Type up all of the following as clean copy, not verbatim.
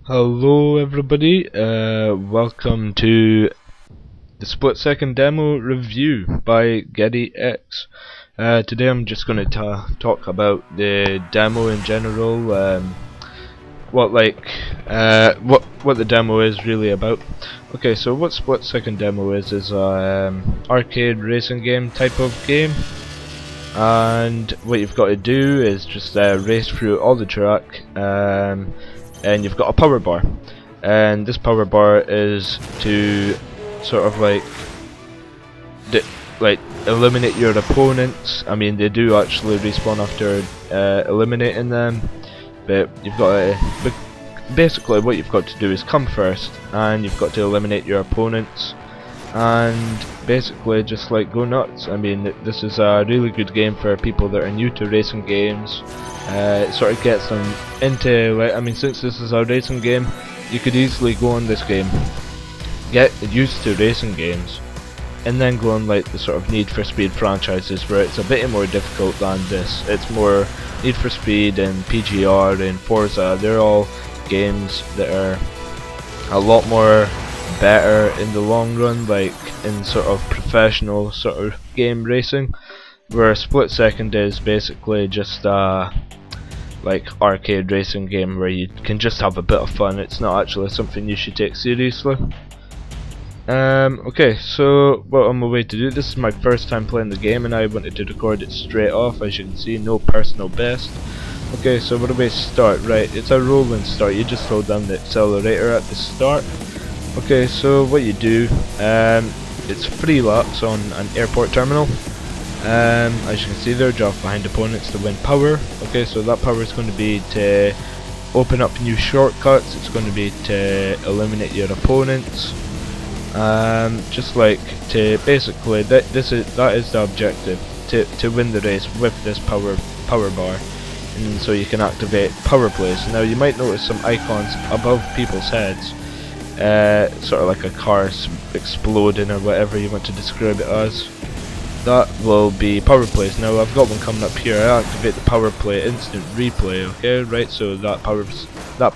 Hello everybody, welcome to the split-second demo review by Geddy X. Today I'm just going to talk about the demo in general, what the demo is really about. Okay, so what split-second demo is arcade racing game type of game, and what you've got to do is just race through all the track. And you've got a power bar, and this power bar is to sort of like eliminate your opponents. I mean, they do actually respawn after eliminating them, but you've got to basically what you've got to do is come first, and you've got to eliminate your opponents, and basically just like go nuts. I mean, this is a really good game for people that are new to racing games. It sort of gets them into, like, I mean, since this is a racing game, you could easily go on this game, get used to racing games, and then go on like the sort of Need for Speed franchises where it's a bit more difficult than this. It's more Need for Speed and PGR and Forza. They're all games that are a lot more better in the long run, like in sort of professional sort of game racing, where Split Second is basically just like arcade racing game where you can just have a bit of fun. It's not actually something you should take seriously. Okay, so what I'm away to do, this is my first time playing the game and I wanted to record it straight off. As you can see, no personal best. Okay, so what do we start? Right, it's a rolling start. You just hold down the accelerator at the start. Okay, so what you do, it's 3 laps on an airport terminal. As you can see there, drive behind opponents to win power. Okay, so that power is going to be to open up new shortcuts. It's going to be to eliminate your opponents. Just like to basically that is the objective, to win the race with this power bar, and so you can activate power plays. Now you might notice some icons above people's heads, sort of like a car exploding or whatever you want to describe it as. That will be power plays. Now I've got one coming up here. I activate the power play instant replay. Okay, right, so that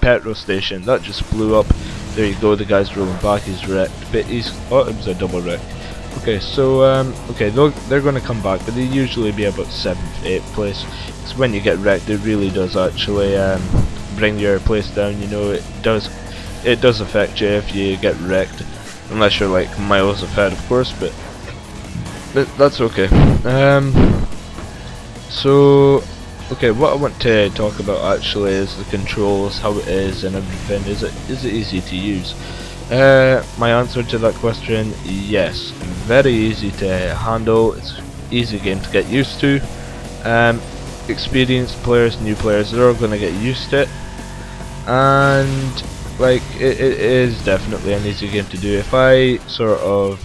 petrol station that just blew up. There you go, the guy's rolling back, he's wrecked, but oh, it was a double wreck. Okay, so okay, they're going to come back, but they usually be about 7th, 8th place. So when you get wrecked, it really does actually bring your place down. You know, it does affect you if you get wrecked, unless you're like miles ahead, of course, but that's okay. So okay, what I want to talk about actually is the controls, how it is and everything. Is it easy to use? My answer to that question, yes, very easy to handle. It's an easy game to get used to. Experienced players, new players, they're all gonna get used to it, and like it is definitely an easy game to do. If I sort of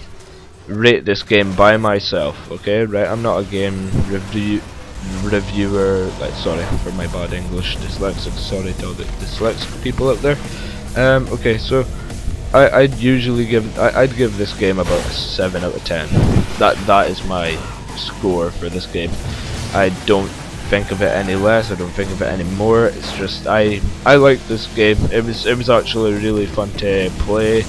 rate this game by myself, okay, right, I'm not a game reviewer, like, sorry for my bad English, dyslexic, sorry to all the dyslexic people out there. Okay, so I'd give this game about a 7 out of 10. That is my score for this game. I don't think of it any less, I don't think of it any more. It's just I like this game. It was actually really fun to play.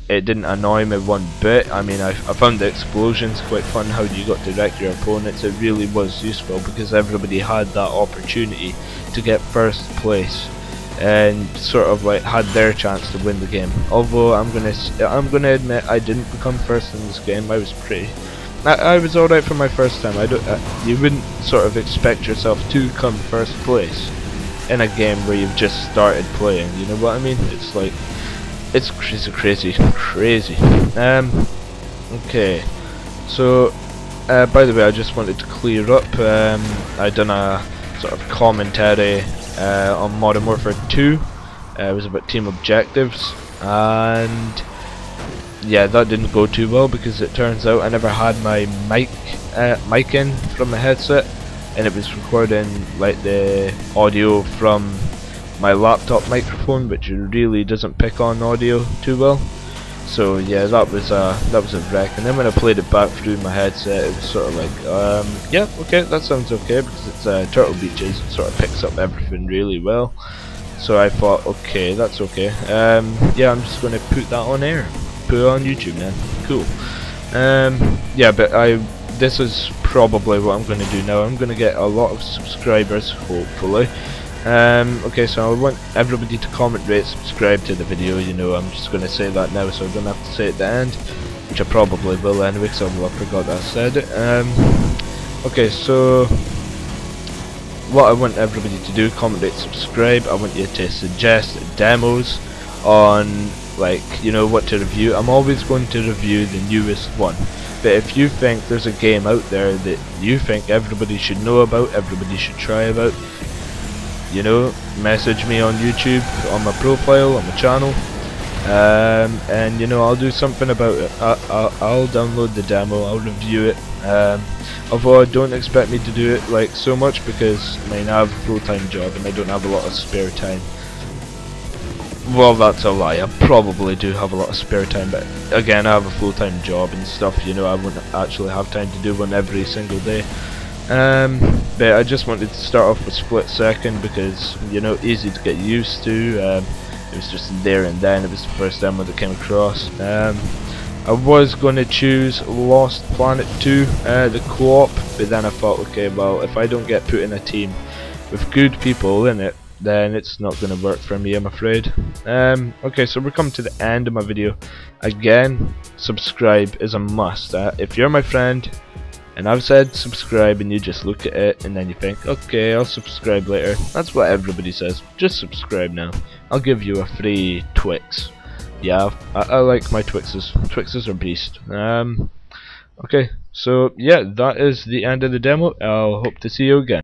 It didn't annoy me one bit. I mean, I found the explosions quite fun, how you got to wreck your opponents. It really was useful because everybody had that opportunity to get first place and sort of like had their chance to win the game. Although I'm gonna admit I didn't become first in this game. I was alright for my first time. You wouldn't sort of expect yourself to come first place in a game where you've just started playing. You know what I mean? It's like, it's crazy. Okay, so by the way, I just wanted to clear up, I done a sort of commentary on Modern Warfare 2. It was about team objectives, and yeah, that didn't go too well because it turns out I never had my mic in from the headset, and it was recording like the audio from my laptop microphone, which really doesn't pick on audio too well. So yeah, that was a wreck. And then when I played it back through my headset, it was sort of like, yeah, okay, that sounds okay, because it's Turtle Beaches. It sort of picks up everything really well. So I thought, okay, that's okay. Yeah, I'm just gonna put that on air, put it on YouTube, man. Cool. Yeah, but this is probably what I'm gonna do now. I'm gonna get a lot of subscribers, hopefully. Okay, so I want everybody to comment, rate, subscribe to the video. You know, I'm just gonna say that now, so I don't have to say it at the end, which I probably will anyway, because I forgot that I said it. Okay, so what I want everybody to do, comment, rate, subscribe. I want you to suggest demos on, like, you know, what to review. I'm always going to review the newest one, but if you think there's a game out there that you think everybody should know about, everybody should try about, you know, message me on YouTube, on my profile, on my channel, and you know, I'll do something about it. I'll download the demo, I'll review it. Although don't expect me to do it like so much, because I mean, I have a full-time job and I don't have a lot of spare time. Well, that's a lie. I probably do have a lot of spare time, but again, I have a full-time job and stuff. You know, I wouldn't actually have time to do one every single day. But I just wanted to start off with Split Second because, you know, easy to get used to. It was just there and then. It was the first demo that came across. I was going to choose Lost Planet 2, the co-op, but then I thought, okay, well, if I don't get put in a team with good people in it, then it's not going to work for me, I'm afraid. Okay, so we're coming to the end of my video. Again, subscribe is a must. If you're my friend and I've said subscribe and you just look at it and then you think, okay, I'll subscribe later, that's what everybody says. Just subscribe now. I'll give you a free Twix. Yeah, I like my Twixes. Twixes are beast. Okay, so yeah, that is the end of the demo. I'll hope to see you again.